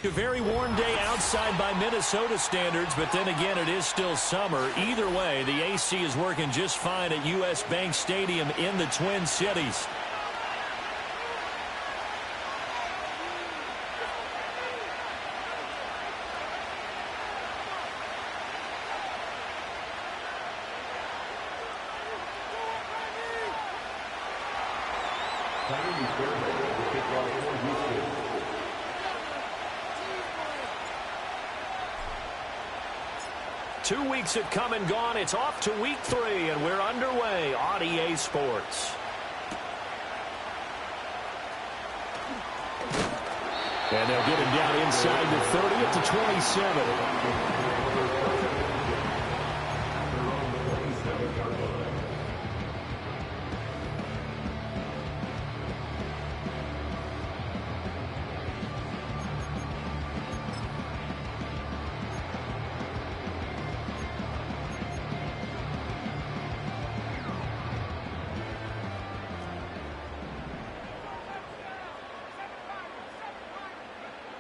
A very warm day outside by Minnesota standards, but then again, it is still summer. Either way, the AC is working just fine at U.S. Bank Stadium in the Twin Cities. Two weeks have come and gone. It's off to week 3, and we're underway on EA Sports. And they'll get him down inside the 30 at the 27.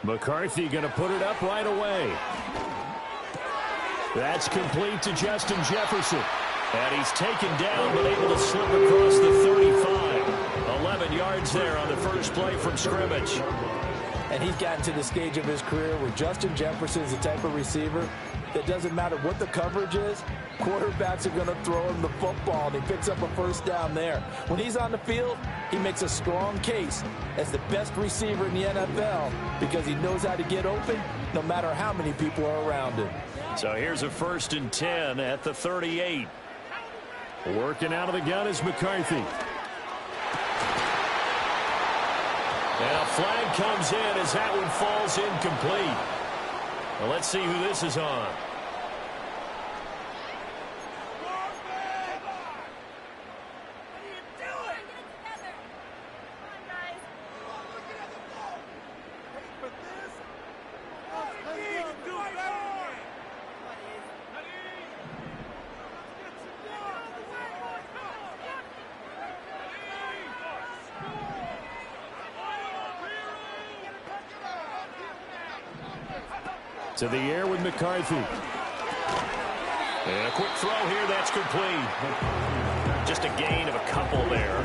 McCarthy going to put it up right away. That's complete to Justin Jefferson. And he's taken down, but able to slip across the 35. 11 yards there on the first play from scrimmage. And he's gotten to the stage of his career where Justin Jefferson is the type of receiver that doesn't matter what the coverage is, quarterbacks are going to throw him the football, and he picks up a first down there. When he's on the field, he makes a strong case as the best receiver in the NFL because he knows how to get open no matter how many people are around him. So here's a 1st and 10 at the 38. Working out of the gun is McCarthy. And a flag comes in as that one falls incomplete. Well, let's see who this is on. To the air with McCarthy. And a quick throw here, that's complete. Just a gain of a couple there.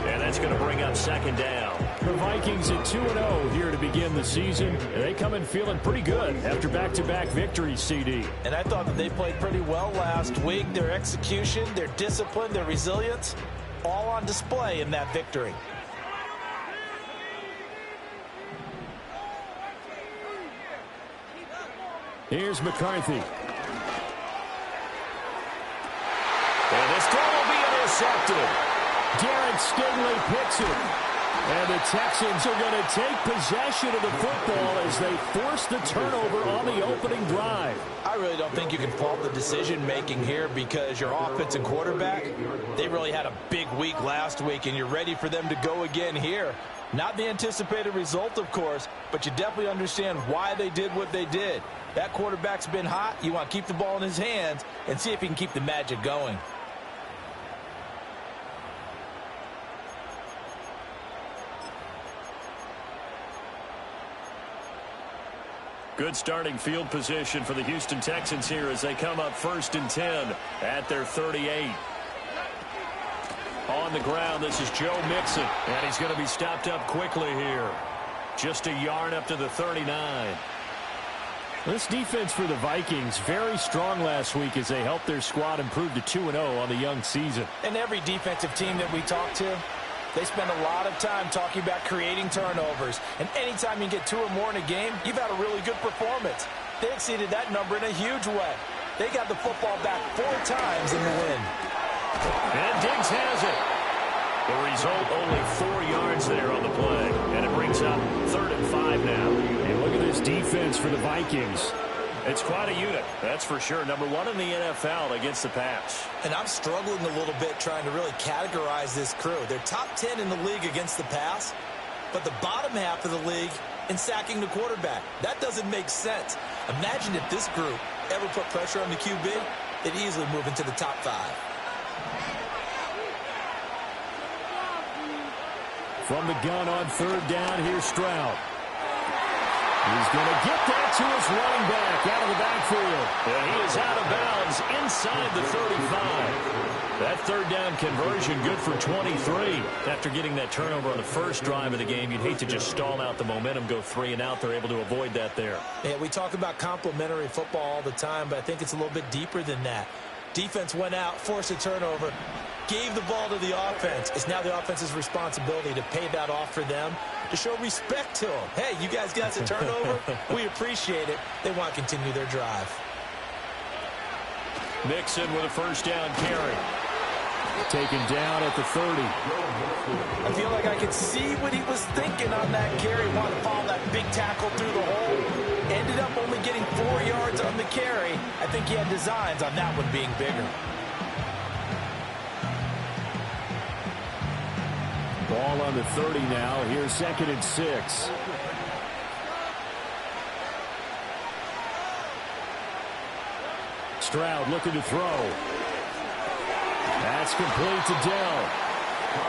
And that's going to bring up 2nd down. The Vikings at 2-0 here to begin the season. And they come in feeling pretty good after back-to-back victories, CD. And I thought that they played pretty well last week. Their execution, their discipline, their resilience, all on display in that victory. Here's McCarthy. And this throw will be intercepted. Garrett Stingley picks it. And the Texans are going to take possession of the football as they force the turnover on the opening drive. I really don't think you can fault the decision-making here because your offense and quarterback, they really had a big week last week, and you're ready for them to go again here. Not the anticipated result, of course, but you definitely understand why they did what they did. That quarterback's been hot. You want to keep the ball in his hands and see if he can keep the magic going. Good starting field position for the Houston Texans here as they come up 1st and 10 at their 38. On the ground, this is Joe Mixon, and he's going to be stopped up quickly here. Just a yard up to the 39. This defense for the Vikings, very strong last week as they helped their squad improve to 2-0 on the young season. And every defensive team that we talk to, they spend a lot of time talking about creating turnovers. And anytime you get 2 or more in a game, you've had a really good performance. They exceeded that number in a huge way. They got the football back 4 times in the win. And Diggs has it. The result, only 4 yards there on the play. And it brings up 3rd and 5 now. And look at this defense for the Vikings. It's quite a unit, that's for sure. Number 1 in the NFL against the pass. And I'm struggling a little bit trying to really categorize this crew. They're top 10 in the league against the pass, but the bottom half of the league in sacking the quarterback. That doesn't make sense. Imagine if this group ever put pressure on the QB, they'd easily move into the top 5. From the gun on 3rd down, here's Stroud. He's going to get that to his running back out of the backfield. And he is out of bounds inside the 35. That third down conversion good for 23. After getting that turnover on the first drive of the game, you'd hate to just stall out the momentum, go 3 and out. They're able to avoid that there. Yeah, we talk about complementary football all the time, but I think it's a little bit deeper than that. Defense went out, forced a turnover, gave the ball to the offense. It's now the offense's responsibility to pay that off for them, to show respect to them. Hey, you guys got a turnover? We appreciate it. They want to continue their drive. Mixon with a first down carry. Taken down at the 30. I feel like I could see what he was thinking on that carry. Wanted to follow that big tackle through the hole. Ended up only getting 4 yards on the carry. I think he had designs on that one being bigger. Ball on the 30 now. Here's 2nd and 6. Stroud looking to throw. That's complete to Dell.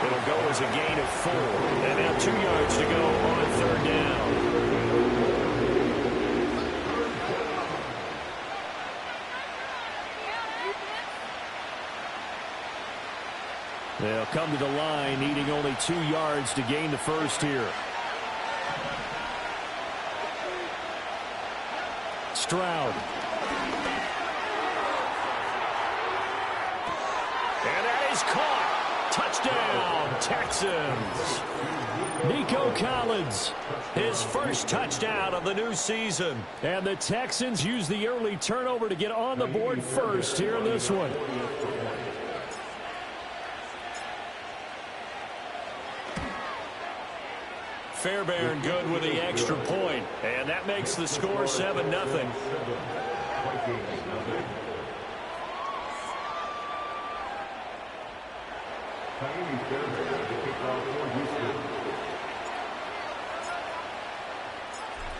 It'll go as a gain of 4. And now 2 yards to go on 3rd down. They'll come to the line, needing only 2 yards to gain the first here. Stroud. And that is caught. Touchdown, Texans. Nico Collins, his first touchdown of the new season. And the Texans use the early turnover to get on the board first here in this one. Fairbairn good with the extra point. And that makes the score 7-0.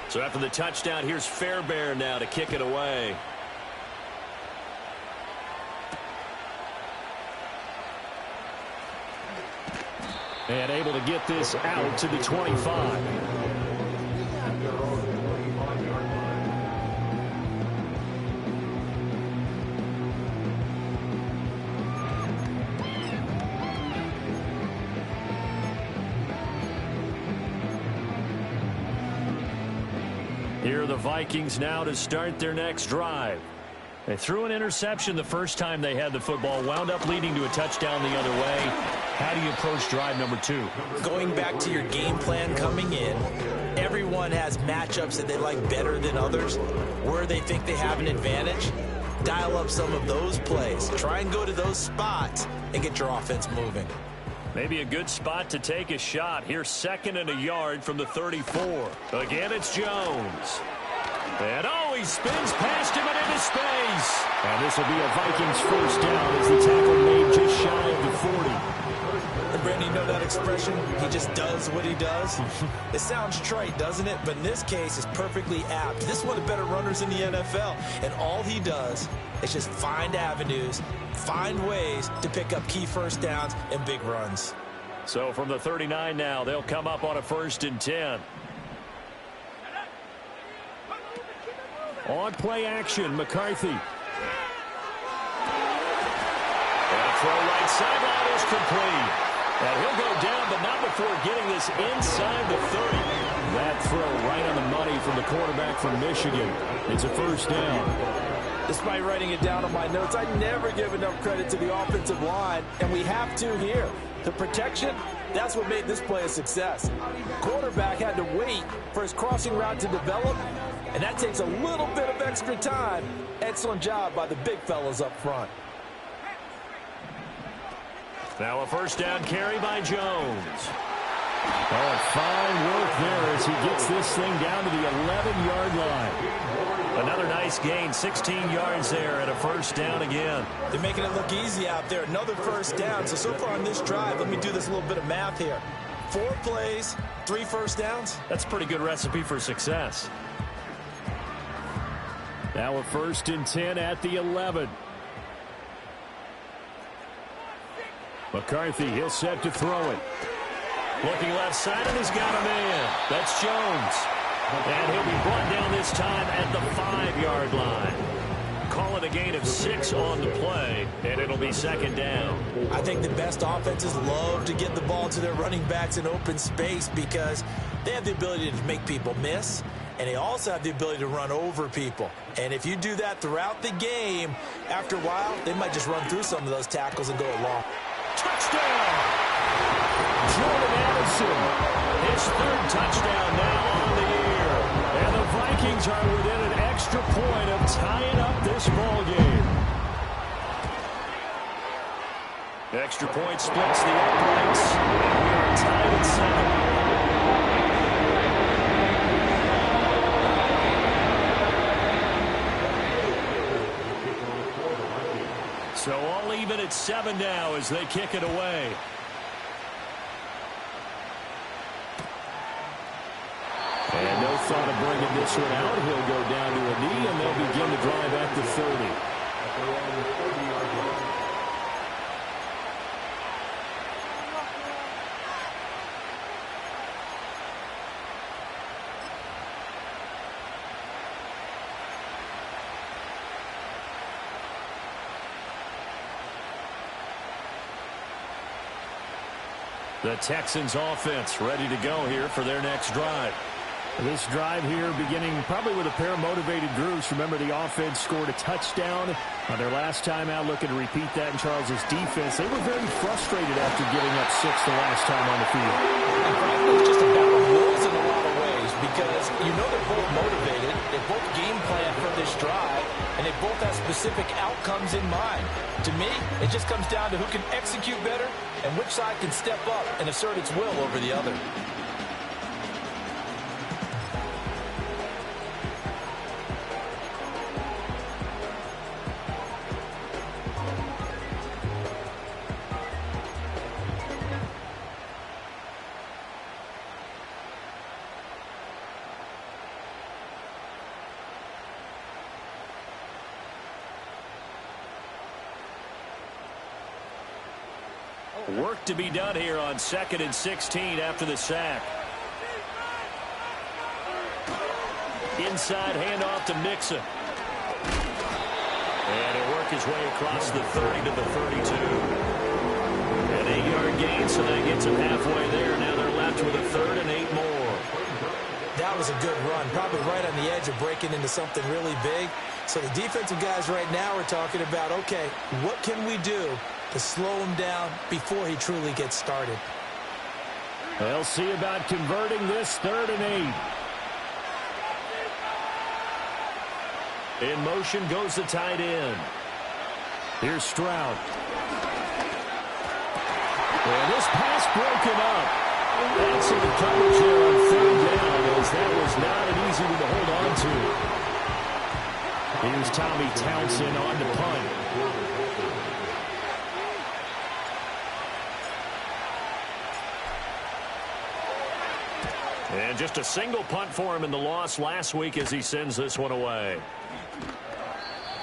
So after the touchdown, here's Fairbairn now to kick it away. And able to get this out to the 25. Here are the Vikings now to start their next drive. They threw an interception the first time they had the football, wound up leading to a touchdown the other way. How do you approach drive number 2? Going back to your game plan coming in, everyone has matchups that they like better than others, where they think they have an advantage. Dial up some of those plays. Try and go to those spots and get your offense moving. Maybe a good spot to take a shot. Here's 2nd and a yard from the 34. Again, it's Jones. And he spins past him and into space. And this will be a Vikings first down as the tackle made just shy of the 40. And Brandon, you know that expression? He just does what he does. It sounds trite, doesn't it? But in this case, it's perfectly apt. This is one of the better runners in the NFL. And all he does is just find avenues, find ways to pick up key first downs and big runs. So from the 39 now, they'll come up on a 1st and 10. On play action, McCarthy. And a throw right sideline is complete. And he'll go down, but not before getting this inside the 30. That throw right on the money from the quarterback from Michigan. It's a first down. Despite writing it down on my notes, I never give enough credit to the offensive line, and we have to here. The protection, that's what made this play a success. Quarterback had to wait for his crossing route to develop, and that takes a little bit of extra time. Excellent job by the big fellas up front. Now a first down carry by Jones. Oh, fine work there as he gets this thing down to the 11-yard line. Another nice gain, 16 yards there and a first down again. They're making it look easy out there. Another first down. So far on this drive, let me do this little bit of math here. 4 plays, 3 first downs. That's a pretty good recipe for success. Now a 1st and 10 at the 11. McCarthy, he'll set to throw it. Looking left side, and he's got a man. That's Jones. And he'll be brought down this time at the 5-yard line. Call it a gain of 6 on the play, and it'll be second down. I think the best offenses love to get the ball to their running backs in open space because they have the ability to make people miss, and they also have the ability to run over people. And if you do that throughout the game, after a while, they might just run through some of those tackles and go along. Touchdown! Jordan Addison, his 3rd touchdown now on the year. And the Vikings are within an extra point of tying up this ball game. Extra point splits the uprights, and we are tied at 7. So all even at 7 now as they kick it away. And no thought of bringing this one out. He'll go down to a knee, and they'll begin the drive at the 30. The Texans offense ready to go here for their next drive. This drive here beginning probably with a pair of motivated groups. Remember, the offense scored a touchdown on their last time out. Looking to repeat that in Charles's defense. They were very frustrated after giving up 6 the last time on the field. And frankly, it's just a battle of wills in a lot of ways because you know they're both motivated. They both game plan for this drive, and they both have specific outcomes in mind. To me, it just comes down to who can execute better and which side can step up and assert its will over the other. Work to be done here on 2nd and 16 after the sack. Inside handoff to Mixon. And he'll work his way across the 30 to the 32. An 8-yard gain, so that gets him halfway there. Now they're left with a 3rd and 8 more. That was a good run, probably right on the edge of breaking into something really big. So the defensive guys right now are talking about, okay, what can we do to slow him down before he truly gets started? They'll see about converting this 3rd and 8. In motion goes the tight end. Here's Stroud. And this pass broken up. That's in the coverage there on 3rd down, as that was not an easy one to hold on to. Here's Tommy Townsend on the punt. And just a single punt for him in the loss last week as he sends this one away.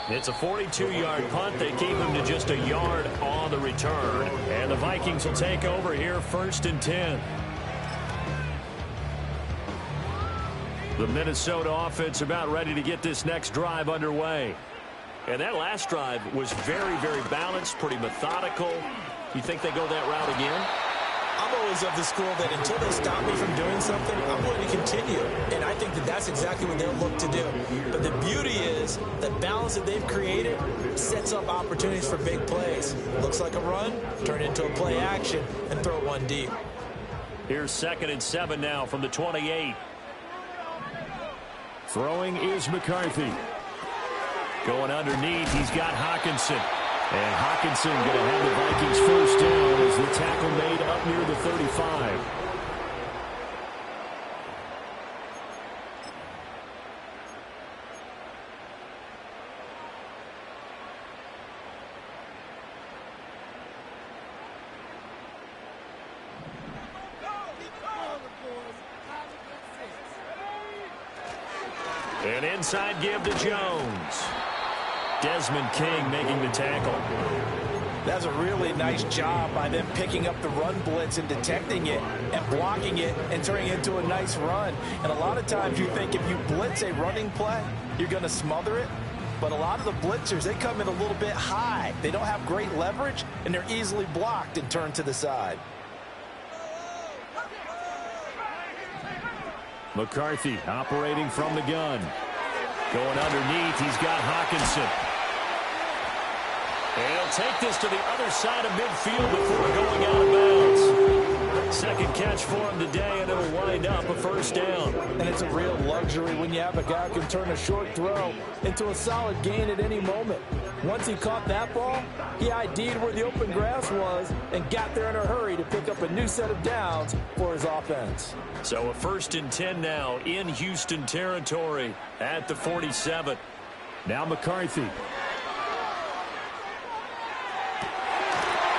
It's a 42-yard punt. They keep him to just a yard on the return. And the Vikings will take over here 1st and 10. The Minnesota offense about ready to get this next drive underway. And that last drive was very, very balanced, pretty methodical. You think they go that route again? I'm always of the school that until they stop me from doing something, I'm going to continue. And I think that that's exactly what they'll look to do. But the beauty is the balance that they've created sets up opportunities for big plays. Looks like a run, turn it into a play action, and throw one deep. Here's 2nd and 7 now from the 28. Throwing is McCarthy. Going underneath, he's got Hockenson. And Hockenson going to have the Vikings first down as the tackle made up near the 35. An inside give to Jones. Desmond King making the tackle. That's a really nice job by them picking up the run blitz and detecting it and blocking it and turning it into a nice run. And a lot of times you think if you blitz a running play, you're going to smother it. But a lot of the blitzers, they come in a little bit high. They don't have great leverage, and they're easily blocked and turned to the side. McCarthy operating from the gun. Going underneath, he's got Hawkinson. And he'll take this to the other side of midfield before going out of bounds. Second catch for him today, and it'll wind up a first down. And it's a real luxury when you have a guy who can turn a short throw into a solid gain at any moment. Once he caught that ball, he ID'd where the open grass was and got there in a hurry to pick up a new set of downs for his offense. So a 1st and 10 now in Houston territory at the 47. Now McCarthy.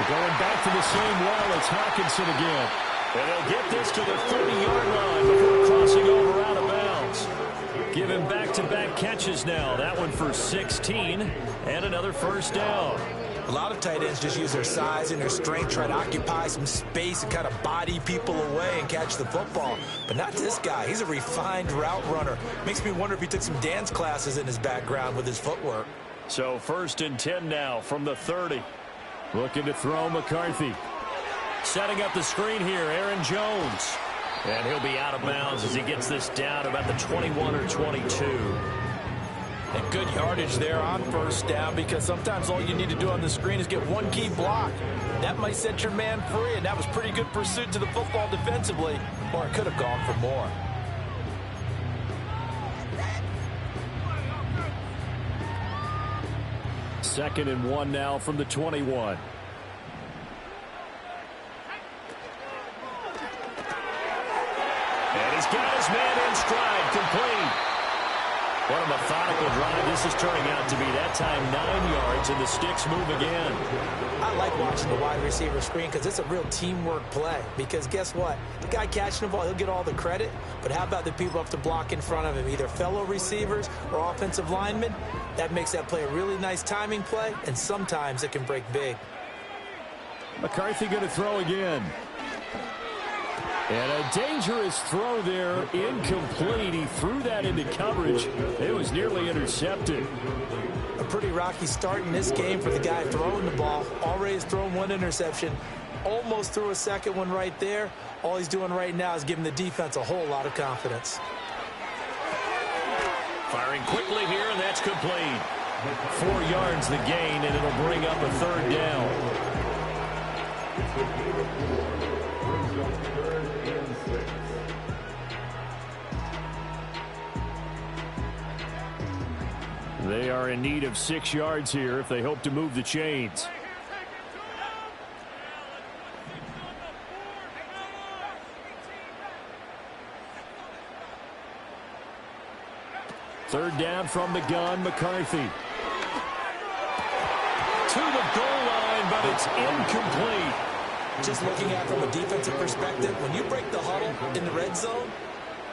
Going back to the same well, it's Hawkinson again. And they'll get this to the 30-yard line before crossing over out of bounds. Give him back-to-back catches now. That one for 16 and another first down. A lot of tight ends just use their size and their strength, try to occupy some space and kind of body people away and catch the football. But not this guy. He's a refined route runner. Makes me wonder if he took some dance classes in his background with his footwork. So 1st and 10 now from the 30. Looking to throw McCarthy. Setting up the screen here, Aaron Jones. And he'll be out of bounds as he gets this down about the 21 or 22. And good yardage there on first down, because sometimes all you need to do on the screen is get one key block. That might set your man free, and that was pretty good pursuit to the football defensively, or it could have gone for more. Second and 1 now from the 21. And he's got his man in stride, complete. What a methodical drive this is turning out to be. That time 9 yards, and the sticks move again. I like watching the wide receiver screen because it's a real teamwork play. Because guess what? The guy catching the ball, he'll get all the credit. But how about the people up to block in front of him, either fellow receivers or offensive linemen? That makes that play a really nice timing play, and sometimes it can break big. McCarthy going to throw again. And a dangerous throw there, incomplete. He threw that into coverage. It was nearly intercepted. A pretty rocky start in this game for the guy throwing the ball. Already has thrown one interception. Almost threw a second one right there. All he's doing right now is giving the defense a whole lot of confidence. Firing quickly here, and that's complete. 4 yards the gain, and it'll bring up a third down. They are in need of 6 yards here if they hope to move the chains. Third down from the gun, McCarthy. To the goal line, but it's incomplete. Just looking at it from a defensive perspective, when you break the huddle in the red zone,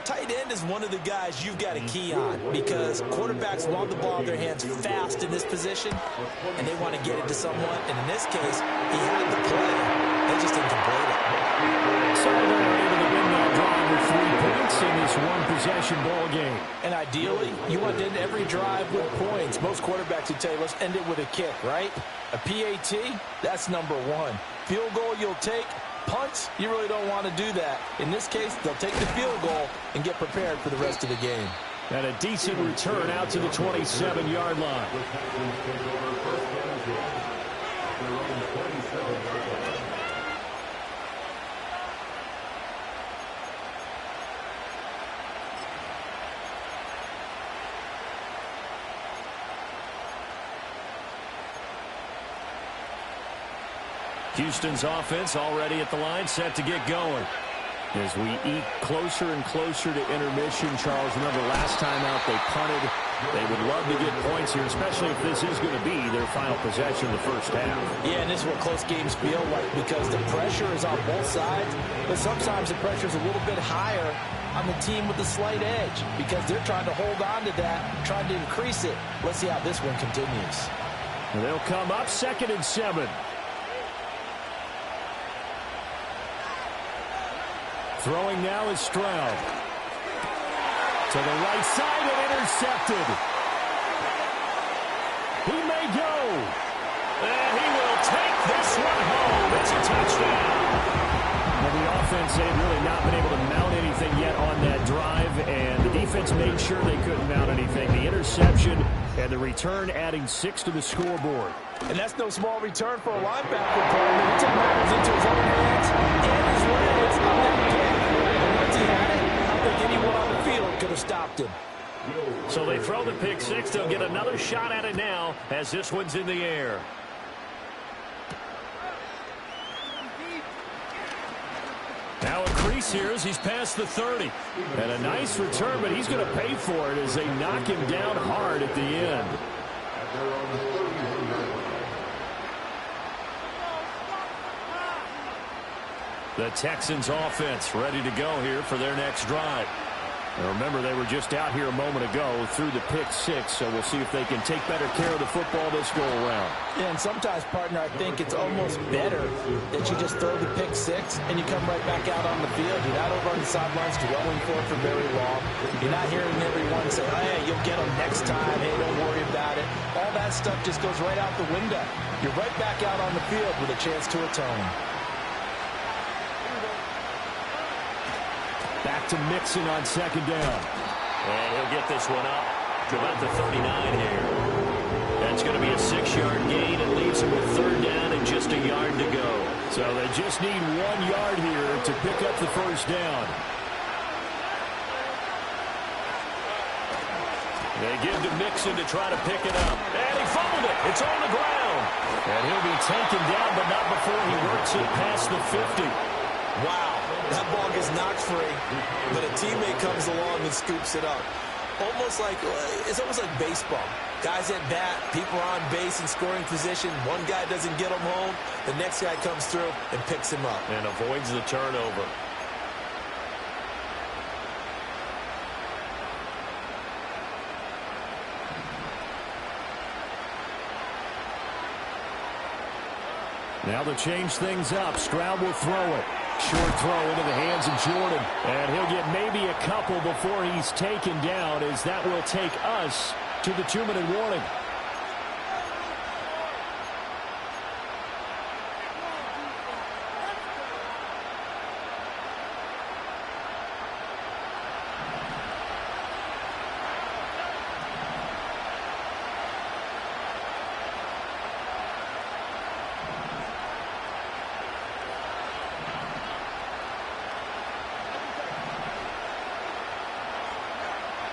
tight end is one of the guys you've got to key on, because quarterbacks want the ball in their hands fast in this position, and they want to get it to someone. And in this case, he had the play. They just didn't complete it. So they're able to win that drive with 3 points in this one-possession ball game. And ideally, you want to end every drive with points. Most quarterbacks would tell you, let's end it with a kick, right? A PAT, that's number 1. Field goal you'll take. Punts, you really don't want to do that. In this case, they'll take the field goal and get prepared for the rest of the game. And a decent return out to the 27-yard line. Houston's offense already at the line, set to get going. As we eat closer and closer to intermission, Charles, remember last time out they punted. They would love to get points here, especially if this is going to be their final possession of the first half. Yeah, and this is what close games feel like, because the pressure is on both sides, but sometimes the pressure is a little bit higher on the team with the slight edge, because they're trying to hold on to that, trying to increase it. Let's see how this one continues. And they'll come up 2nd and 7. Throwing now is Stroud. To the right side and intercepted. He may go. And he will take this one home. It's a touchdown. Well, the offense, they've really not been able to mount anything yet on that drive, and the defense made sure they couldn't mount anything. The interception and the return adding 6 to the scoreboard. And that's no small return for a linebacker, Paul. He took matters into his own hands and his legs on that kick. And once he had it, I think anyone on the field could have stopped him. So they throw the pick six. They'll get another shot at it now as this one's in the air. Now a crease here as he's past the 30. And a nice return, but he's going to pay for it as they knock him down hard at the end. The Texans offense ready to go here for their next drive. And remember, they were just out here a moment ago through the pick six, so we'll see if they can take better care of the football this go-around. Yeah, and sometimes, partner, I think it's almost better that you just throw the pick six and you come right back out on the field. You're not over on the sidelines dwelling for very long. You're not hearing everyone say, oh, hey, you'll get them next time. Hey, don't worry about it. All that stuff just goes right out the window. You're right back out on the field with a chance to atone. Back to Mixon on second down. And he'll get this one up to about the 39 here. That's going to be a 6-yard gain. It leaves him with third down and just a yard to go. So they just need 1 yard here to pick up the first down. They give to Mixon to try to pick it up. And he fumbled it. It's on the ground. And he'll be taken down, but not before he works it past the 50. Wow. That ball gets knocked free, but a teammate comes along and scoops it up. It's almost like baseball. Guys at bat, people are on base in scoring position. One guy doesn't get him home. The next guy comes through and picks him up. And avoids the turnover. Now to change things up, Stroud will throw it. Short throw into the hands of Jordan. And he'll get maybe a couple before he's taken down, as that will take us to the 2-minute warning.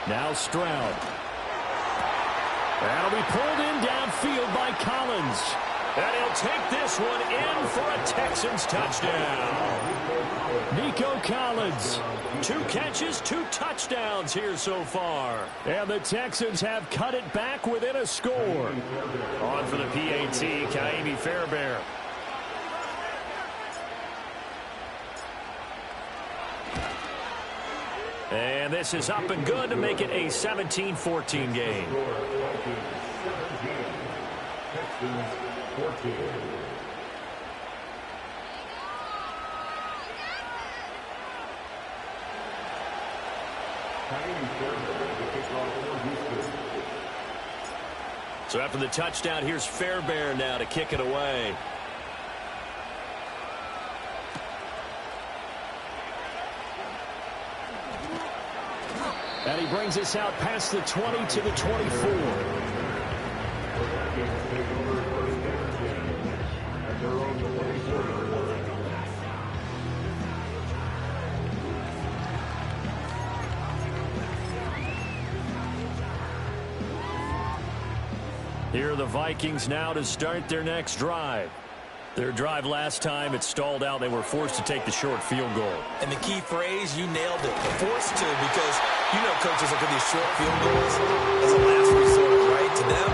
Now Stroud. That'll be pulled in downfield by Collins. And he'll take this one in for a Texans touchdown. Nico Collins. 2 catches, 2 touchdowns here so far. And the Texans have cut it back within a score. On for the PAT, Kaimi Fairbairn. And this is up and good to make it a 17-14 game. So after the touchdown, here's Fairbairn now to kick it away. And he brings us out past the 20 to the 24. Here are the Vikings now to start their next drive. Their drive last time, it stalled out. They were forced to take the short field goal. And the key phrase, you nailed it. Forced to, because you know coaches look at these short field goals as a last resort, right? To them,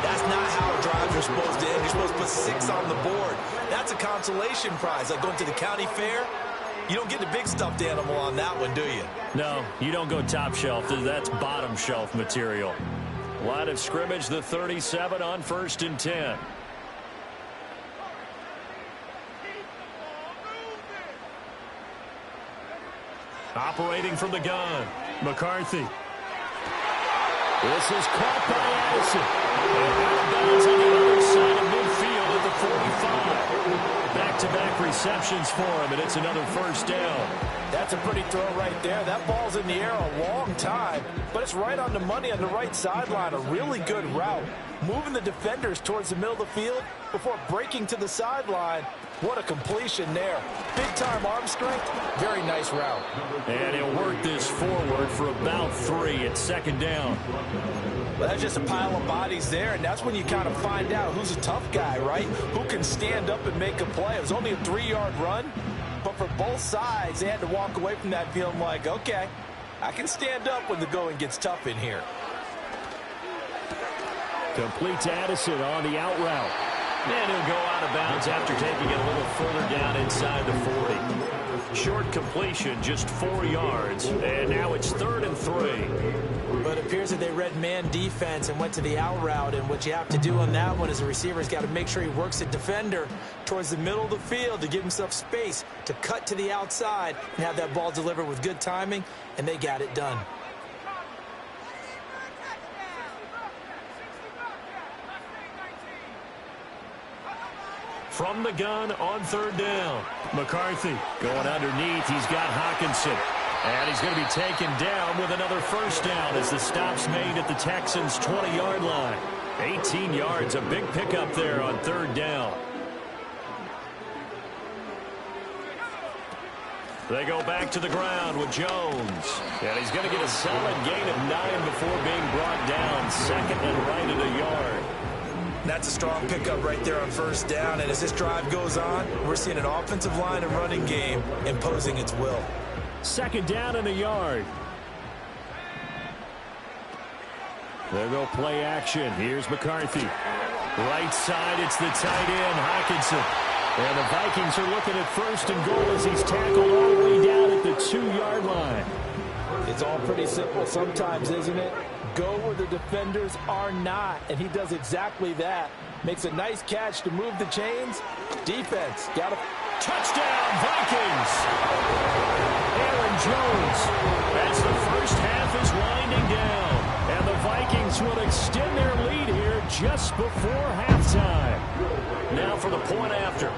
that's not how drives are supposed to end. You're supposed to put 6 on the board. That's a consolation prize. Like going to the county fair, you don't get the big stuffed animal on that one, do you? No, you don't go top shelf. That's bottom shelf material. Line of scrimmage, the 37 on 1st and 10. Operating from the gun, McCarthy. This is caught by Addison. And out of bounds on the other side of midfield at the 45. Back-to-back receptions for him, and it's another first down. That's a pretty throw right there. That ball's in the air a long time, but it's right on the money on the right sideline. A really good route. Moving the defenders towards the middle of the field before breaking to the sideline. What a completion there. Big-time arm strength. Very nice route. And he'll work this forward for about 3. It's second down. Well, that's just a pile of bodies there, and that's when you kind of find out who's a tough guy, right? Who can stand up and make a play. It was only a 3-yard run, but for both sides, they had to walk away from that feeling like, okay, I can stand up when the going gets tough in here. Complete to Addison on the out route. And he'll go out of bounds after taking it a little further down inside the 40. Short completion, just 4 yards. And now it's 3rd and 3. But it appears that they read man defense and went to the out route. And what you have to do on that one is the receiver's got to make sure he works the defender towards the middle of the field to give himself space to cut to the outside and have that ball delivered with good timing. And they got it done. From the gun on 3rd down. McCarthy going underneath. He's got Hawkinson. And he's going to be taken down with another first down as the stop's made at the Texans' 20-yard line. 18 yards, a big pickup there on 3rd down. They go back to the ground with Jones. And he's going to get a solid gain of 9 before being brought down. 2nd and right at a yard. That's a strong pickup right there on 1st down. And as this drive goes on, we're seeing an offensive line and running game imposing its will. 2nd down and a yard. There go play action. Here's McCarthy. Right side, it's the tight end, Hawkinson. And the Vikings are looking at 1st and goal as he's tackled all the way down at the 2-yard line. It's all pretty simple sometimes, isn't it? Go where the defenders are not, and he does exactly that. Makes a nice catch to move the chains. Defense, got a touchdown, Vikings! Aaron Jones, as the first half is winding down, and the Vikings will extend their lead here just before halftime. Now for the point after.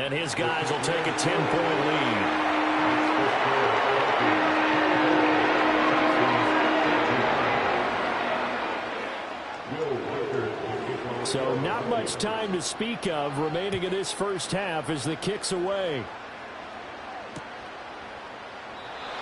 And his guys will take a 10-point lead. So not much time to speak of remaining in this first half as the kick's away.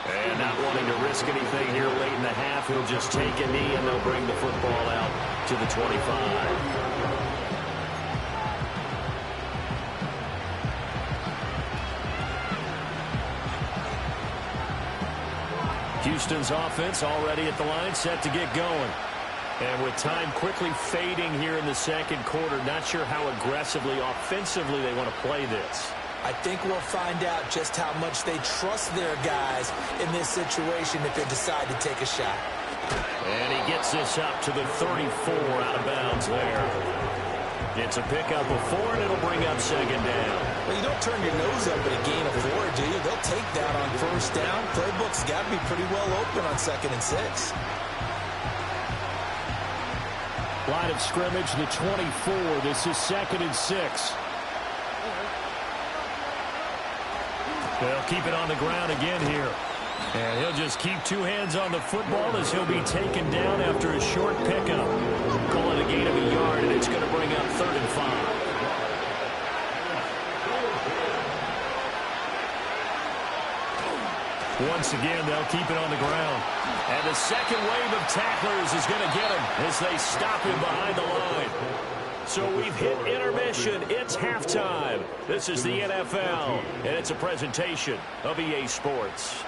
And not wanting to risk anything here late in the half, he'll just take a knee and they'll bring the football out to the 25. Houston's offense already at the line, set to get going. And with time quickly fading here in the 2nd quarter, not sure how aggressively, offensively they want to play this. I think we'll find out just how much they trust their guys in this situation if they decide to take a shot. And he gets this up to the 34 out of bounds there. It's a pickup of 4, and it'll bring up 2nd down. Well, you don't turn your nose up at a gain of 4, do you? They'll take that on 1st down. Playbook's got to be pretty well open on 2nd and 6. Line of scrimmage, the 24. This is 2nd and 6. They'll keep it on the ground again here. And he'll just keep 2 hands on the football as he'll be taken down after a short pickup. Call it a gain of a yard, and it's going to bring up 3rd and 5. Once again, they'll keep it on the ground. And the second wave of tacklers is going to get him as they stop him behind the line. So we've hit intermission. It's halftime. This is the NFL, and it's a presentation of EA Sports.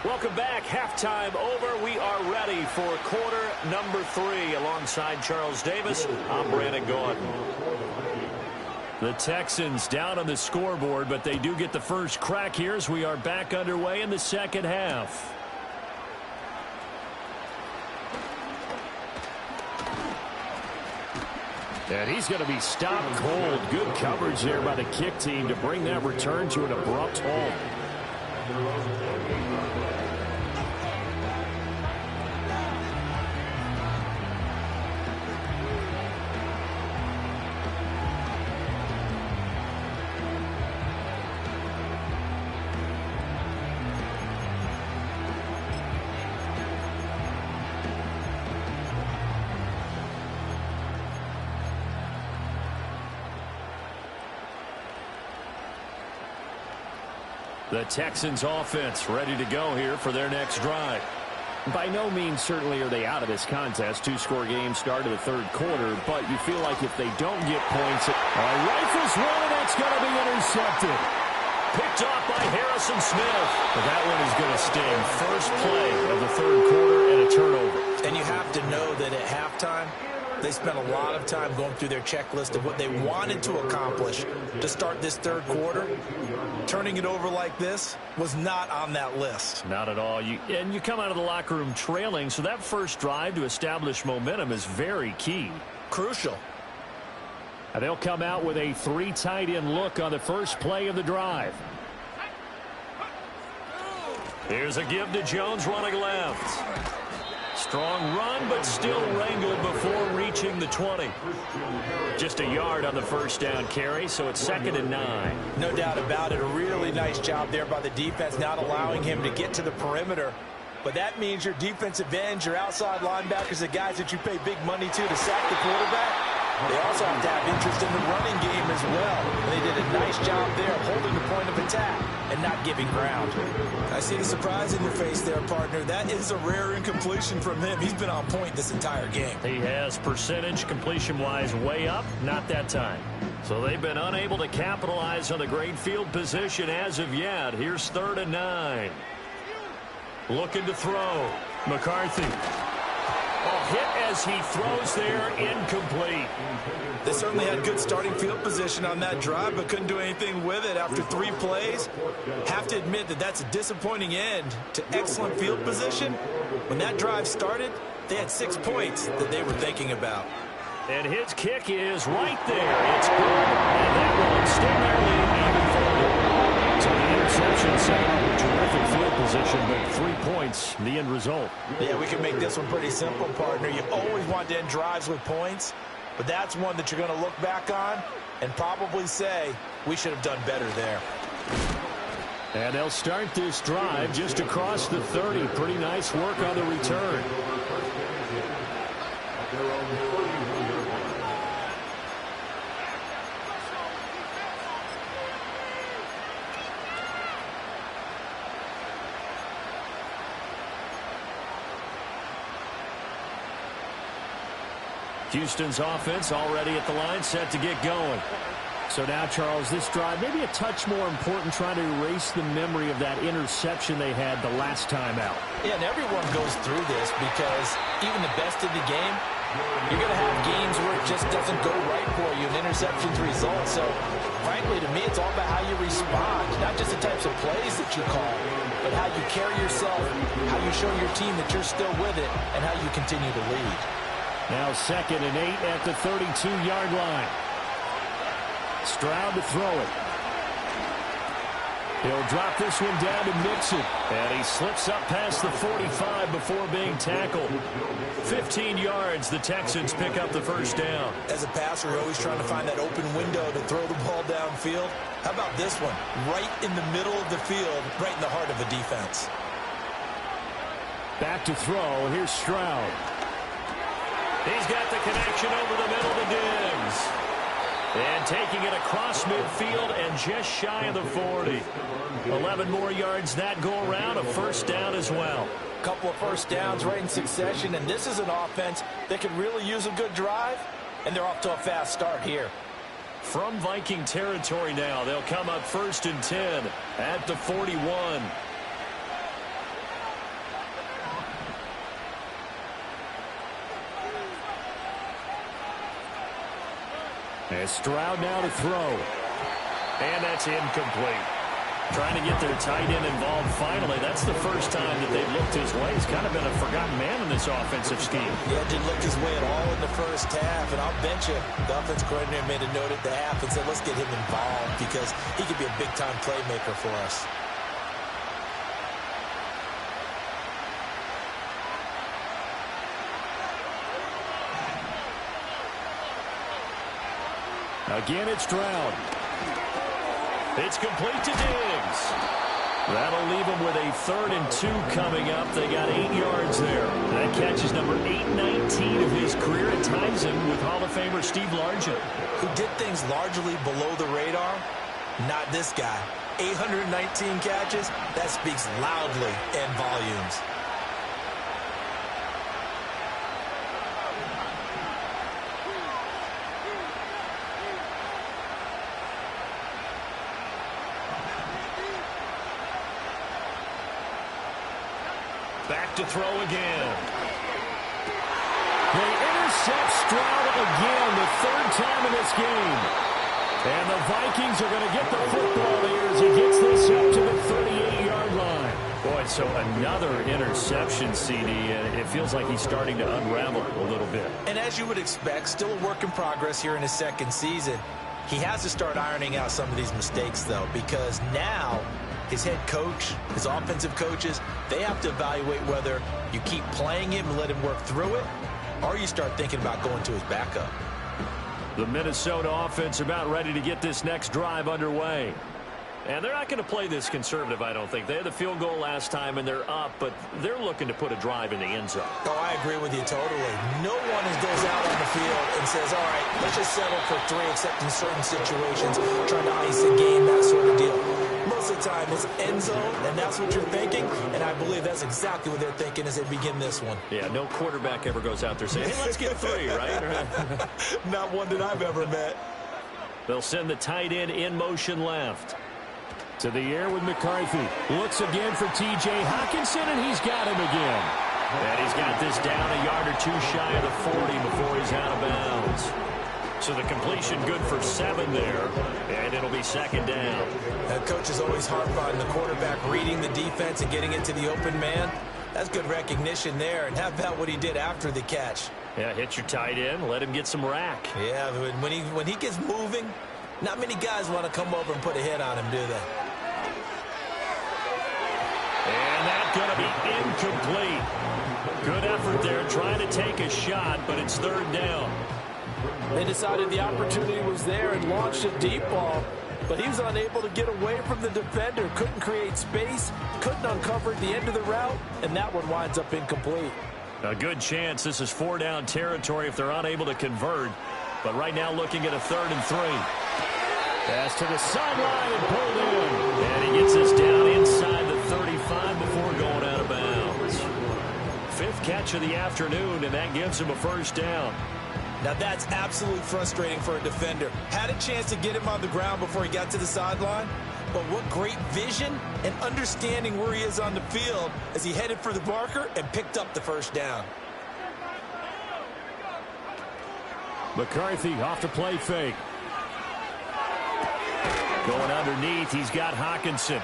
Welcome back. Halftime over. We are ready for quarter number 3. Alongside Charles Davis, I'm Brandon Gordon. The Texans down on the scoreboard, but they do get the first crack here as we are back underway in the second half. And he's going to be stopped cold. Good coverage there by the kick team to bring that return to an abrupt halt. The Texans offense ready to go here for their next drive. By no means certainly are they out of this contest. Two-score game start of the third quarter, but you feel like if they don't get points, rifles one, and that's going to be intercepted. Picked off by Harrison Smith. But that one is going to sting. First play of the third quarter and a turnover. And you have to know that at halftime, they spent a lot of time going through their checklist of what they wanted to accomplish to start this third quarter. Turning it over like this was not on that list. Not at all. You come out of the locker room trailing, so that first drive to establish momentum is very key. Crucial. And they'll come out with a 3 tight end look on the first play of the drive. Here's a give to Jones running left. Strong run, but still wrangled before reaching the 20. Just a yard on the first down carry, so it's 2nd and 9. No doubt about it. A really nice job there by the defense, not allowing him to get to the perimeter. But that means your defensive ends, your outside linebackers, the guys that you pay big money to sack the quarterback, they also have to have interest in the running game as well. And they did a nice job there of holding the point of attack and not giving ground. I see the surprise in your face there, partner. That is a rare incompletion from him. He's been on point this entire game. He has percentage completion-wise way up, not that time. So they've been unable to capitalize on the great field position as of yet. Here's 3rd and 9. Looking to throw. McCarthy. Hit as he throws there, incomplete. They certainly had good starting field position on that drive, but couldn't do anything with it after 3 plays. Have to admit that that's a disappointing end to excellent field position. When that drive started, they had 6 points that they were thinking about. And his kick is right there. It's good, and that will extend their lead even further. So the interception set up a terrific field position, but 3 points, the end result. Yeah, we can make this one pretty simple, partner. You always want to end drives with points, but that's one that you're going to look back on and probably say, we should have done better there. And they'll start this drive just across the 30. Pretty nice work on the return. Houston's offense already at the line, set to get going. So now, Charles, this drive maybe a touch more important, trying to erase the memory of that interception they had the last time out. Yeah, and everyone goes through this because even the best in the game, you're going to have games where it just doesn't go right for you, and interceptions result. So, frankly, to me, it's all about how you respond, not just the types of plays that you call, but how you carry yourself, how you show your team that you're still with it, and how you continue to lead. Now 2nd and 8 at the 32-yard line. Stroud to throw it. He'll drop this one down to Mixon. And he slips up past the 45 before being tackled. 15 yards, the Texans pick up the first down. As a passer, you're always trying to find that open window to throw the ball downfield. How about this one? Right in the middle of the field, right in the heart of the defense. Back to throw. Here's Stroud. He's got the connection over the middle to Diggs. And taking it across midfield and just shy of the 40. 11 more yards that go around, a first down as well. A couple of first downs right in succession, and this is an offense that could really use a good drive, and they're off to a fast start here. From Viking territory now, they'll come up 1st and 10 at the 41. And Stroud now to throw. And that's incomplete. Trying to get their tight end involved finally. That's the first time that they've looked his way. He's kind of been a forgotten man in this offensive scheme. Yeah, didn't look his way at all in the first half. And I'll bet you the offense coordinator made a note at the half and said, let's get him involved because he could be a big-time playmaker for us. Again, it's Stroud. It's complete to Diggs. That'll leave them with a 3rd and 2 coming up. They got 8 yards there. That catch is number 819 of his career. It ties him with Hall of Famer Steve Largent, who did things largely below the radar. Not this guy. 819 catches. That speaks loudly in volumes. Back to throw again. They intercept Stroud again, the 3rd time in this game. And the Vikings are going to get the football here as he gets this up to the 38-yard line. Boy, so another interception, CD, and it feels like he's starting to unravel a little bit. And as you would expect, still a work in progress here in his 2nd season. He has to start ironing out some of these mistakes, though, because now his head coach, his offensive coaches, they have to evaluate whether you keep playing him and let him work through it, or you start thinking about going to his backup. The Minnesota offense about ready to get this next drive underway. And they're not going to play this conservative, I don't think. They had the field goal last time, and they're up, but they're looking to put a drive in the end zone. Oh, I agree with you totally. No one goes out on the field and says, all right, let's just settle for 3, except in certain situations, trying to ice a game, that sort of deal. Most of the time, it's end zone, and that's what you're thinking, and I believe that's exactly what they're thinking as they begin this one. Yeah, no quarterback ever goes out there saying, hey, let's get 3, right? Not one that I've ever met. They'll send the tight end in motion left. To the air with McCarthy. Looks again for T.J. Hockenson, and he's got him again. And he's got this down a yard or 2 shy of the 40 before he's out of bounds. So the completion good for 7 there, and it'll be 2nd down. That coach is always harp on the quarterback reading the defense and getting it to the open man. That's good recognition there, and how about what he did after the catch? Yeah, hit your tight end, let him get some rack. Yeah, when he gets moving, not many guys want to come over and put a hit on him, do they? And that's going to be incomplete. Good effort there, trying to take a shot, but it's 3rd down. They decided the opportunity was there and launched a deep ball, but he was unable to get away from the defender, couldn't create space, couldn't uncover the end of the route, and that one winds up incomplete. A good chance this is 4 down territory if they're unable to convert, but right now looking at a 3rd and 3. Pass to the sideline and pulled in. And he gets us down inside the 35 before going out of bounds. 5th catch of the afternoon, and that gives him a 1st down. Now that's absolutely frustrating for a defender. Had a chance to get him on the ground before he got to the sideline, but what great vision and understanding where he is on the field as he headed for the marker and picked up the 1st down. McCarthy off to play fake. Going underneath, he's got Hockenson.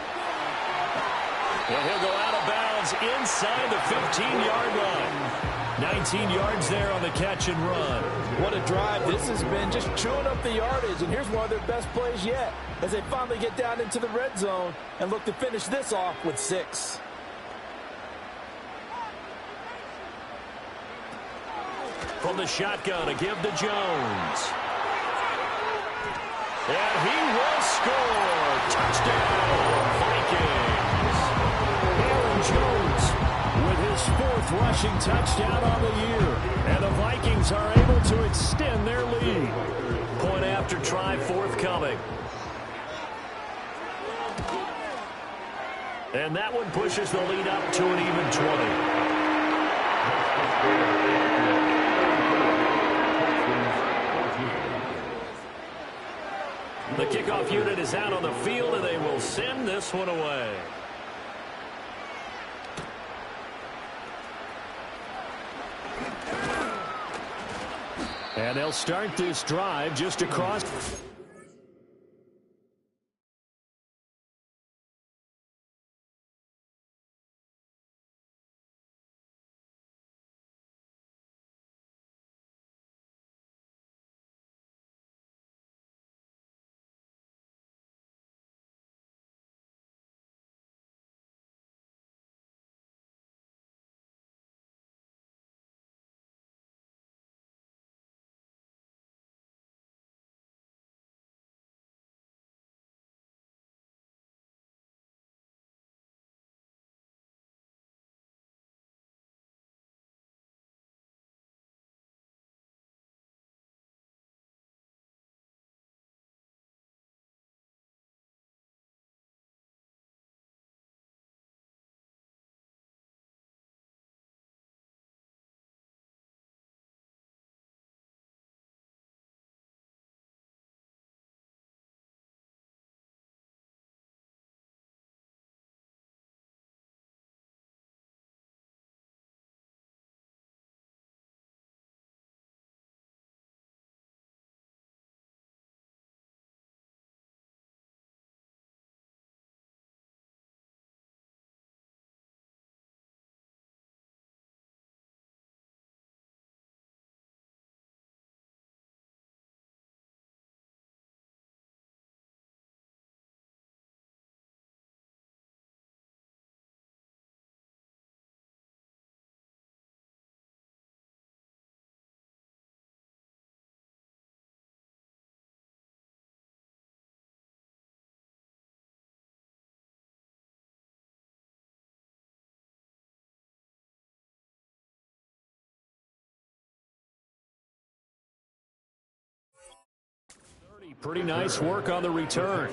And he'll go out of bounds inside the 15-yard line. 19 yards there on the catch and run. What a drive. This has been just chewing up the yardage, and here's one of their best plays yet as they finally get down into the red zone and look to finish this off with 6. From the shotgun, a give to Jones. And he will score. Touchdown, Vikings. Aaron Jones with his 4th rushing touchdown on the year. And the Vikings are able to extend their lead. Point after try forthcoming. And that one pushes the lead up to an even 20. The kickoff unit is out on the field, and they will send this one away. And they'll start this drive just across. Pretty nice work on the return.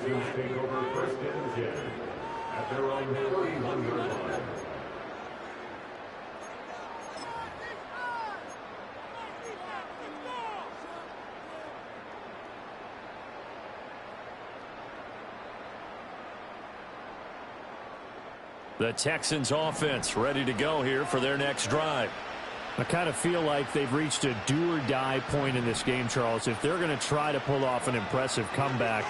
The Texans offense ready to go here for their next drive. I kind of feel like they've reached a do-or-die point in this game, Charles. If they're going to try to pull off an impressive comeback,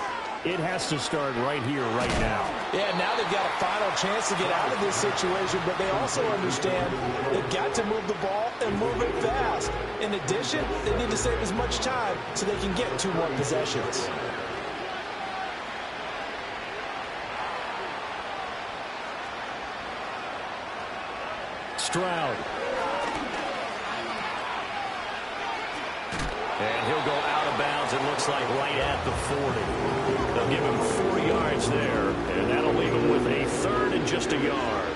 it has to start right here, right now. Yeah, now they've got a final chance to get out of this situation, but they also understand they've got to move the ball and move it fast. In addition, they need to save as much time so they can get 2 more possessions. Stroud. And he'll go out of bounds, it looks like right at the 40. They'll give him 4 yards there, and that'll leave him with a 3rd and just a yard.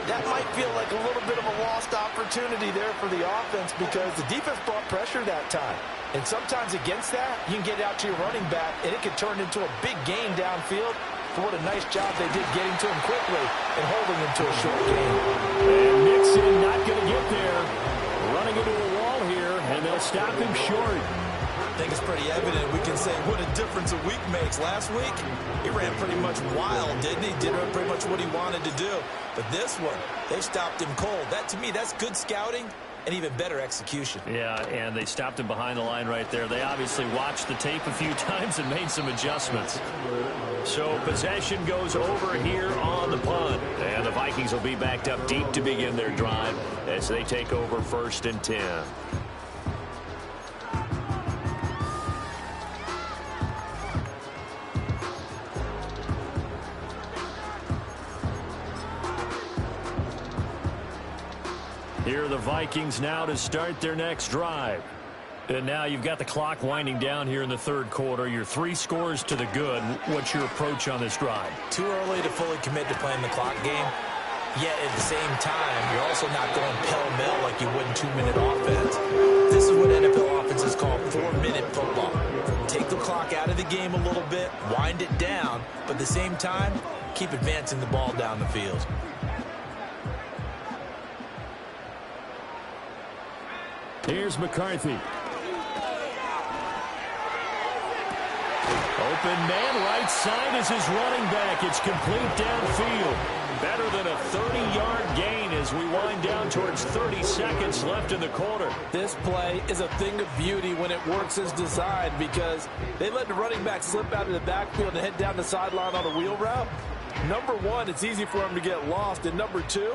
That might feel like a little bit of a lost opportunity there for the offense because the defense brought pressure that time. And sometimes against that, you can get it out to your running back, and it can turn into a big gain downfield. So what a nice job they did getting to him quickly and holding him to a short gain. And Mixon not going to get there. Running into a wall here, and they'll stop him short. I think it's pretty evident. We can say what a difference a week makes. Last week, he ran pretty much wild, didn't he? Did pretty much what he wanted to do. But this one, they stopped him cold. That, to me, that's good scouting and even better execution. Yeah, and they stopped him behind the line right there. They obviously watched the tape a few times and made some adjustments. So possession goes over here on the punt. And the Vikings will be backed up deep to begin their drive as they take over 1st and 10. Here are the Vikings now to start their next drive. And now you've got the clock winding down here in the 3rd quarter. Your 3 scores to the good. What's your approach on this drive? Too early to fully commit to playing the clock game. Yet at the same time, you're also not going pell-mell like you would in 2-minute offense. This is what NFL offenses call 4-minute football. Take the clock out of the game a little bit, wind it down, but at the same time, keep advancing the ball down the field. Here's McCarthy. Open man, right side is his running back. It's complete downfield. Better than a 30-yard gain as we wind down towards 30 seconds left in the quarter. This play is a thing of beauty when it works as designed because they let the running back slip out of the backfield and head down the sideline on a wheel route. Number one, it's easy for him to get lost. And number two,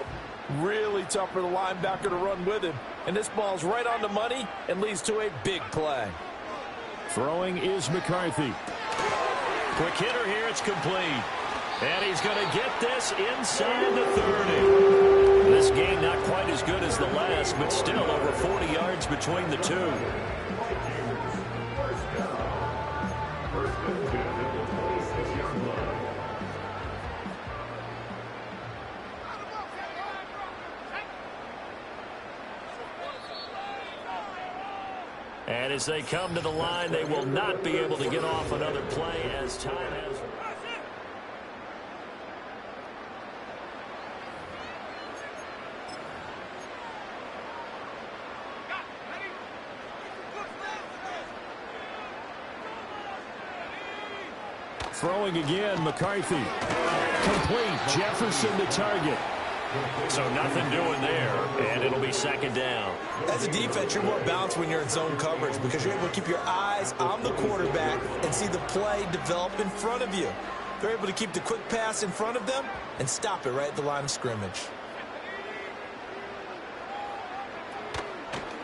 really tough for the linebacker to run with him. And this ball's right on the money and leads to a big play. Throwing is McCarthy. Quick hitter here, it's complete. And he's going to get this inside the 30. This game not quite as good as the last, but still over 40 yards between the two. And as they come to the line, they will not be able to get off another play as time has... Throwing again, McCarthy. Complete, Jefferson the target. So nothing doing there, and it'll be second down. As a defense, you're more balanced when you're in zone coverage because you're able to keep your eyes on the quarterback and see the play develop in front of you. They're able to keep the quick pass in front of them and stop it right at the line of scrimmage.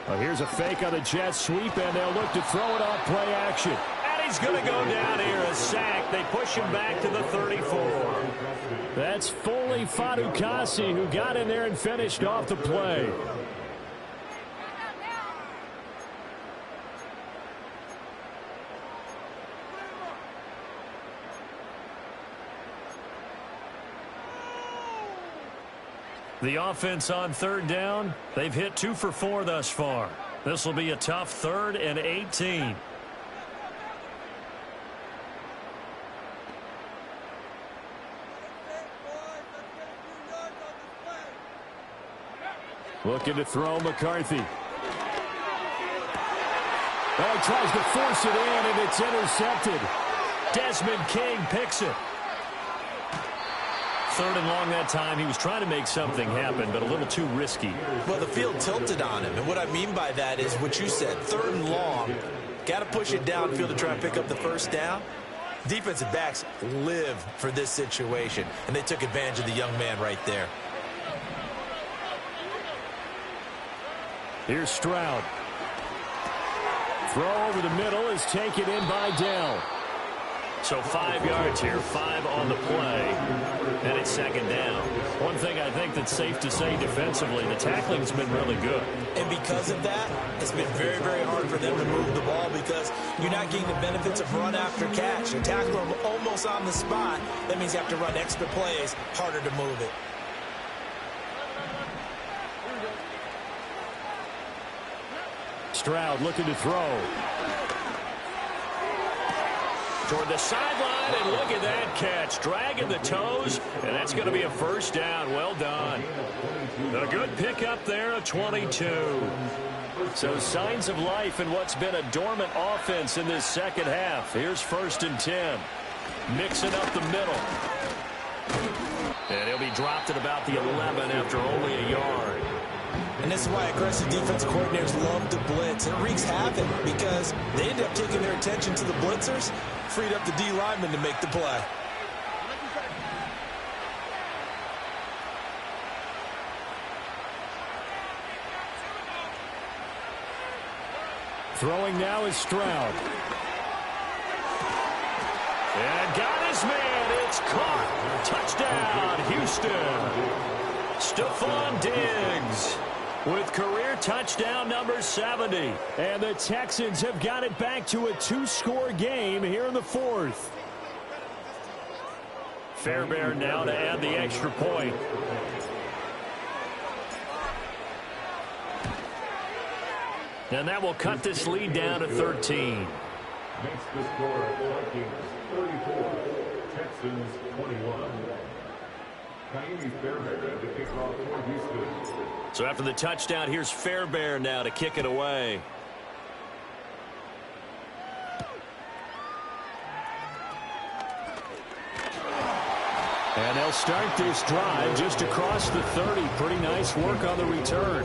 Well, here's a fake on the jet sweep, and they'll look to throw it off play action. He's going to go down here, a sack. They push him back to the 34. That's Foley Fadukasi who got in there and finished off the play. The offense on third down, they've hit 2 for 4 thus far. This will be a tough 3rd and 18. Looking to throw McCarthy. Oh, he tries to force it in, and it's intercepted. Desmond King picks it. 3rd and long that time. He was trying to make something happen, but a little too risky. Well, the field tilted on him, and what I mean by that is what you said, 3rd and long. Got to push it downfield to try and pick up the first down. Defensive backs live for this situation, and they took advantage of the young man right there. Here's Stroud. Throw over the middle is taken in by Dell. So 5 yards here, 5 on the play, and it's second down. One thing I think that's safe to say defensively, the tackling's been really good. And because of that, it's been very, very hard for them to move the ball because you're not getting the benefits of run after catch. You tackle them almost on the spot. That means you have to run extra plays, harder to move it. Stroud looking to throw. Toward the sideline, and look at that catch. Dragging the toes, and that's going to be a first down. Well done. A good pickup there, a 22. So signs of life in what's been a dormant offense in this second half. Here's 1st and 10. Mixing up the middle. And he'll be dropped at about the 11 after only a yard. And this is why aggressive defense coordinators love to blitz. It wreaks havoc because they end up taking their attention to the blitzers, freed up the D lineman to make the play. Throwing now is Stroud. And got his man. It's caught. Touchdown, Houston. Stephon Diggs with career touchdown number 70. And the Texans have got it back to a 2-score game here in the 4th. Fairbairn now to add the extra point. And that will cut this lead down to 13. Makes the score Vikings 34, Texans 21. Fairbairn to kick off for Houston. So after the touchdown, here's Fairbairn now to kick it away. And they'll start this drive just across the 30. Pretty nice work on the return.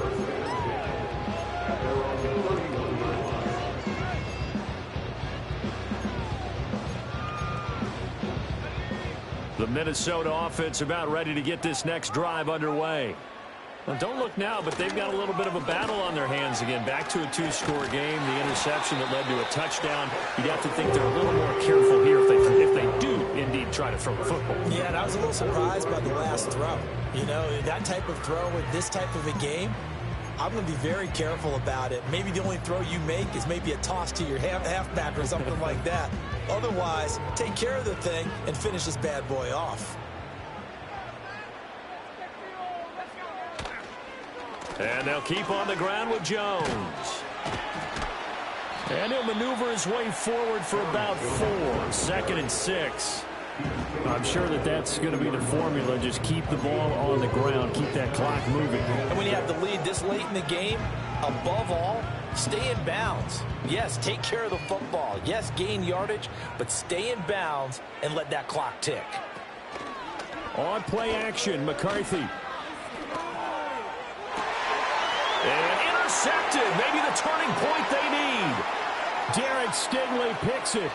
The Minnesota offense about ready to get this next drive underway. Now, don't look now, but they've got a little bit of a battle on their hands again. Back to a two-score game. The interception that led to a touchdown. You'd have to think they're a little more careful here if they do indeed try to throw the football. Yeah, and I was a little surprised by the last throw. You know, that type of throw with this type of a game, I'm going to be very careful about it. Maybe the only throw you make is maybe a toss to your halfback or something like that. Otherwise, take care of the thing and finish this bad boy off. And they'll keep on the ground with Jones. And he'll maneuver his way forward for about 4. 2nd and 6. I'm sure that's going to be the formula. Just keep the ball on the ground. Keep that clock moving. And when you have the lead this late in the game, above all, stay in bounds. Yes, take care of the football. Yes, gain yardage, but stay in bounds and let that clock tick. On play action, McCarthy. And intercepted. Maybe the turning point they need. Derek Stingley picks it.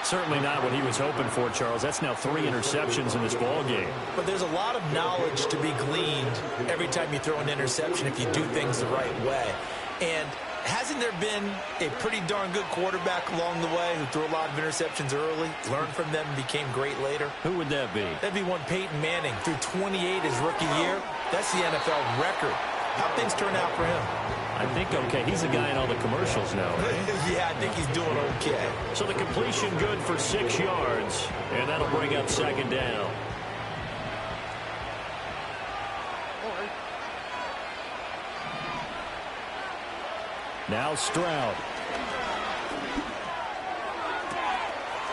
Certainly not what he was hoping for, Charles. That's now 3 interceptions in this ball game. But there's a lot of knowledge to be gleaned every time you throw an interception if you do things the right way. And hasn't there been a pretty darn good quarterback along the way who threw a lot of interceptions early, learned from them, and became great later? Who would that be? That'd be one Peyton Manning. Threw 28 his rookie year. That's the NFL record. How'd things turn out for him? I think okay. He's a guy in all the commercials now, right? Yeah, I think he's doing okay. So the completion good for 6 yards, and that'll bring up 2nd down. Now Stroud.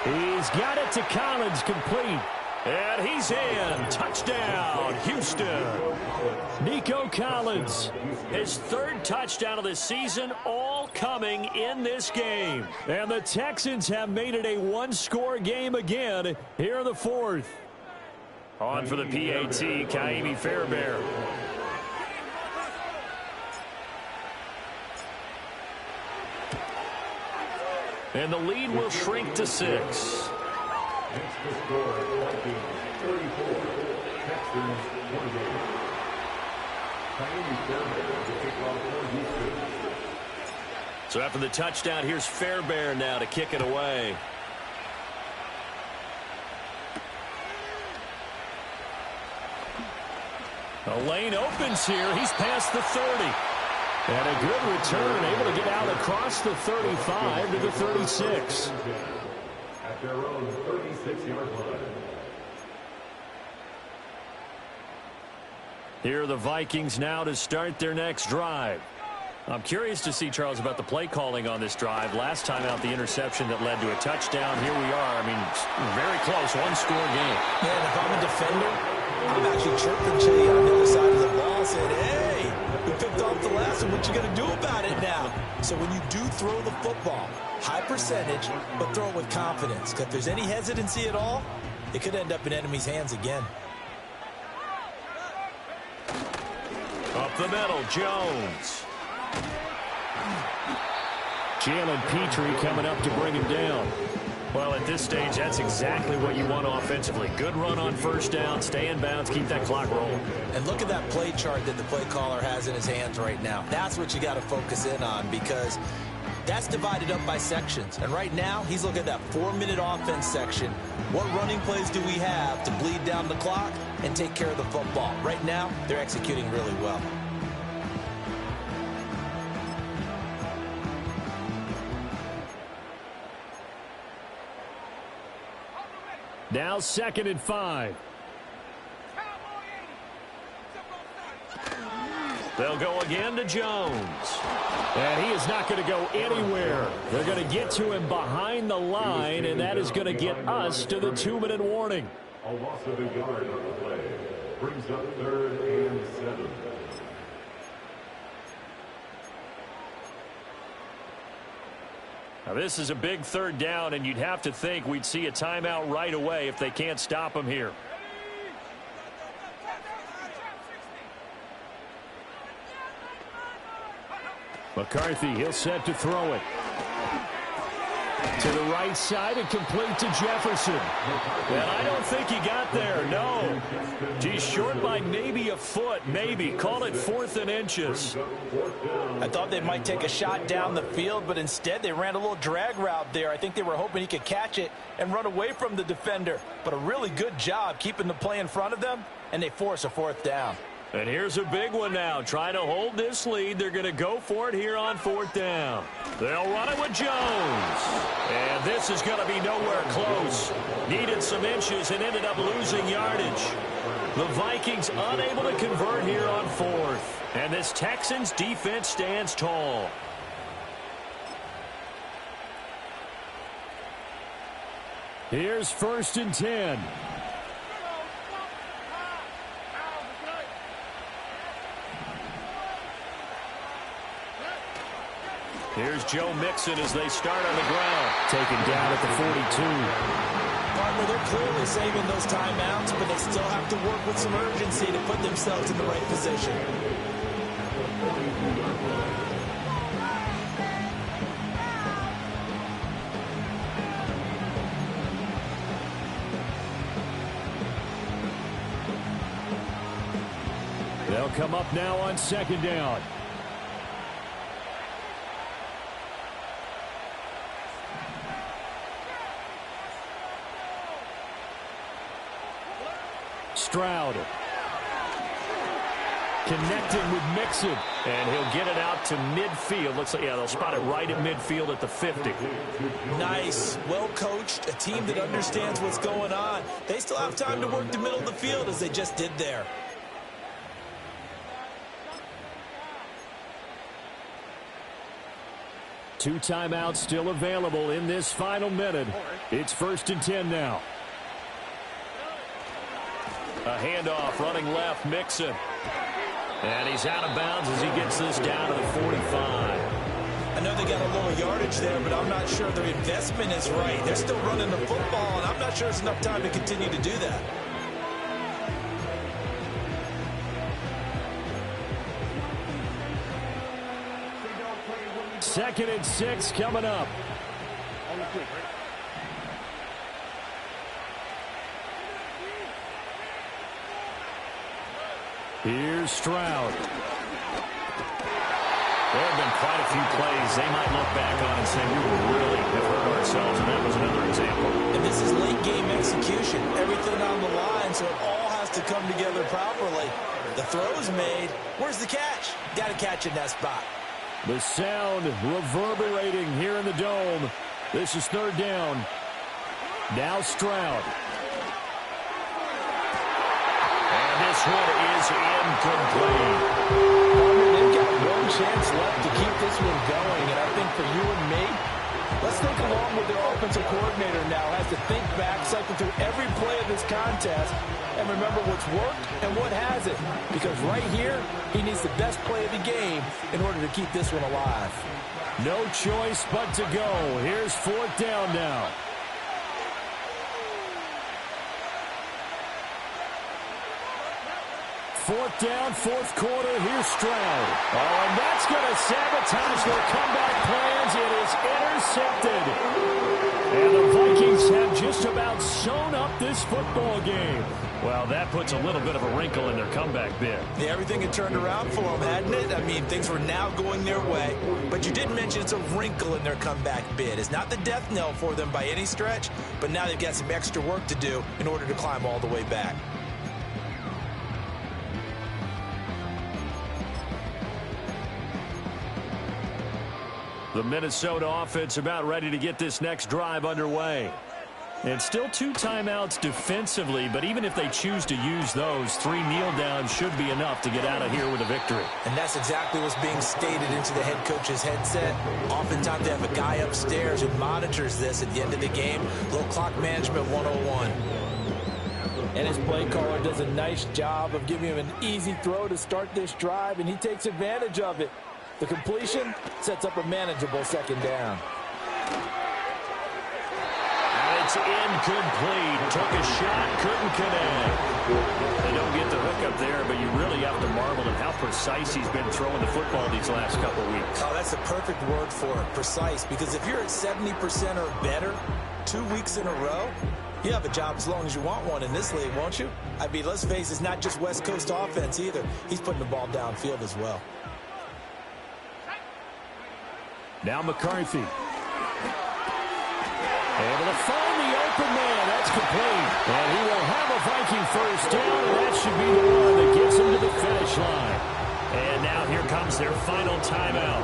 He's got it to Collins, complete. And he's in. Touchdown, Houston. Nico Collins, his 3rd touchdown of the season, all coming in this game. And the Texans have made it a 1-score game again here in the 4th. On for the PAT, Kaimi Fairbairn. And the lead will shrink to 6. Next to score, Vikings 34, Texans 28. Kaimi Fairbairn to kick off for Houston. So after the touchdown, here's Fairbairn now to kick it away. A lane opens here. He's past the 30. And a good return, able to get out across the 35 to the 36. At their own 36-yard line. Here are the Vikings now to start their next drive. I'm curious to see, Charles, about the play calling on this drive. Last time out, the interception that led to a touchdown. Here we are. I mean, very close, 1-score game. Man, if I'm a defender, I'm actually chirping to you on the other side of the ball saying, hey, we picked off the last one. What you going to do about it now? So when you do throw the football, high percentage, but throw it with confidence. Because if there's any hesitancy at all, it could end up in enemy's hands again. Up the middle, Jones. Jalen Petrie coming up to bring him down. Well, at this stage, that's exactly what you want offensively. Good run on 1st down, stay in bounds, keep that clock rolling. And look at that play chart that the play caller has in his hands right now. That's what you got to focus in on because that's divided up by sections. And right now, he's looking at that 4-minute offense section. What running plays do we have to bleed down the clock and take care of the football? Right now, they're executing really well. Now 2nd and 5. They'll go again to Jones. And he is not going to go anywhere. They're going to get to him behind the line, and that is going to get us to the 2-minute warning. A loss of a yard on the play. Brings up 3rd and 7. Now, this is a big third down, and you'd have to think we'd see a timeout right away if they can't stop him here. McCarthy, he'll set to throw it. To the right side and complete to Jefferson. And I don't think he got there, no. He's short by maybe a foot, maybe. Call it 4th and inches. I thought they might take a shot down the field, but instead they ran a little drag route there. I think they were hoping he could catch it and run away from the defender. But a really good job keeping the play in front of them, and they force a 4th down. And here's a big one now. Trying to hold this lead. They're going to go for it here on 4th down. They'll run it with Jones. And this is going to be nowhere close. Needed some inches and ended up losing yardage. The Vikings unable to convert here on 4th. And this Texans defense stands tall. Here's 1st and 10. Here's Joe Mixon as they start on the ground. Taken down at the 42. Partner, they're clearly saving those timeouts, but they still have to work with some urgency to put themselves in the right position. They'll come up now on 2nd down. Stroud connecting with Mixon, and he'll get it out to midfield. Looks like, yeah, they'll spot it right at midfield at the 50. Nice, well coached, a team that understands what's going on. They still have time to work the middle of the field as they just did there. Two timeouts still available in this final minute. It's 1st and 10 now. A handoff running left, Mixon. And he's out of bounds as he gets this down to the 45. I know they got a little yardage there, but I'm not sure their investment is right. They're still running the football, and I'm not sure it's enough time to continue to do that. Second and 6 coming up. Here's Stroud. There have been quite a few plays they might look back on and say, we really have hurt ourselves, and that was another example. And this is late game execution. Everything on the line, so it all has to come together properly. The throw's made. Where's the catch? Got to catch in that spot. The sound reverberating here in the dome. This is 3rd down. Now Stroud. And this one is incomplete. They've got one chance left to keep this one going, and I think for you and me, let's think along with their offensive coordinator now. Has to think back, cycle through every play of this contest, and remember what's worked and what hasn't. Because right here, he needs the best play of the game in order to keep this one alive. No choice but to go. Here's 4th down now. Fourth down, 4th quarter. Here's Stroud. Oh, and that's going to sabotage their comeback plans. It is intercepted. And the Vikings have just about sewn up this football game. Well, that puts a little bit of a wrinkle in their comeback bid. Yeah, everything had turned around for them, hadn't it? I mean, things were now going their way. But you did mention it's a wrinkle in their comeback bid. It's not the death knell for them by any stretch, but now they've got some extra work to do in order to climb all the way back. The Minnesota offense about ready to get this next drive underway. And still 2 timeouts defensively, but even if they choose to use those, 3 kneel downs should be enough to get out of here with a victory. And that's exactly what's being stated into the head coach's headset. Oftentimes they have a guy upstairs who monitors this at the end of the game. Little clock management 101. And his play caller does a nice job of giving him an easy throw to start this drive, and he takes advantage of it. The completion sets up a manageable 2nd down. It's incomplete. Took a shot, couldn't connect. They don't get the hook up there, but you really have to marvel at how precise he's been throwing the football these last couple weeks. Oh, that's the perfect word for it, precise. Because if you're at 70% or better 2 weeks in a row, you have a job as long as you want one in this league, won't you? I mean, let's face it, it's not just West Coast offense either. He's putting the ball downfield as well. Now McCarthy. Able to find the open man. That's complete. And he will have a Viking first down, and that should be the one that gets him to the finish line. And now here comes their final timeout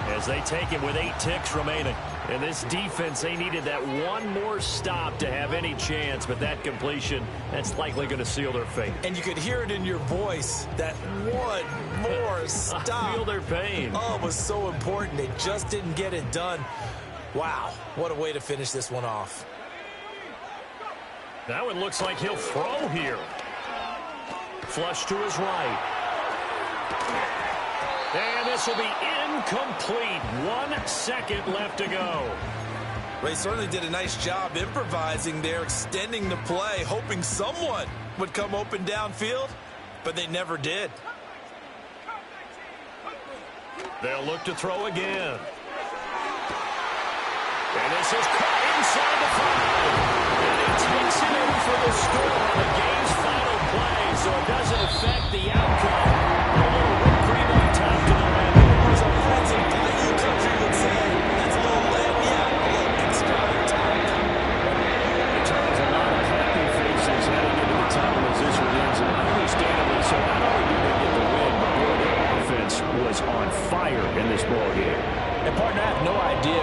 as they take him with 8 ticks remaining. And this defense, they needed that one more stop to have any chance, but that completion, that's likely going to seal their fate. And you could hear it in your voice, that one more stop. I feel their pain. Oh, it was so important. They just didn't get it done. Wow, what a way to finish this one off. That one looks like he'll throw here. Flush to his right. And this will be incomplete. 1 second left to go. Ray certainly did a nice job improvising there, extending the play, hoping someone would come open downfield, but they never did. They'll look to throw again. And this is caught inside the 5. And he takes it in for the score on the game's final play, so it doesn't affect the outcome. A little whipped cream on top to the rim. As our friends in Bayou Country would say, that's a little late, yeah, a little extra on top. It turns a lot of happy faces heading into the time as this one ends, and understandably so. Not only did they get the win, but boy, their offense was on fire in this ball game. And partner, I have no idea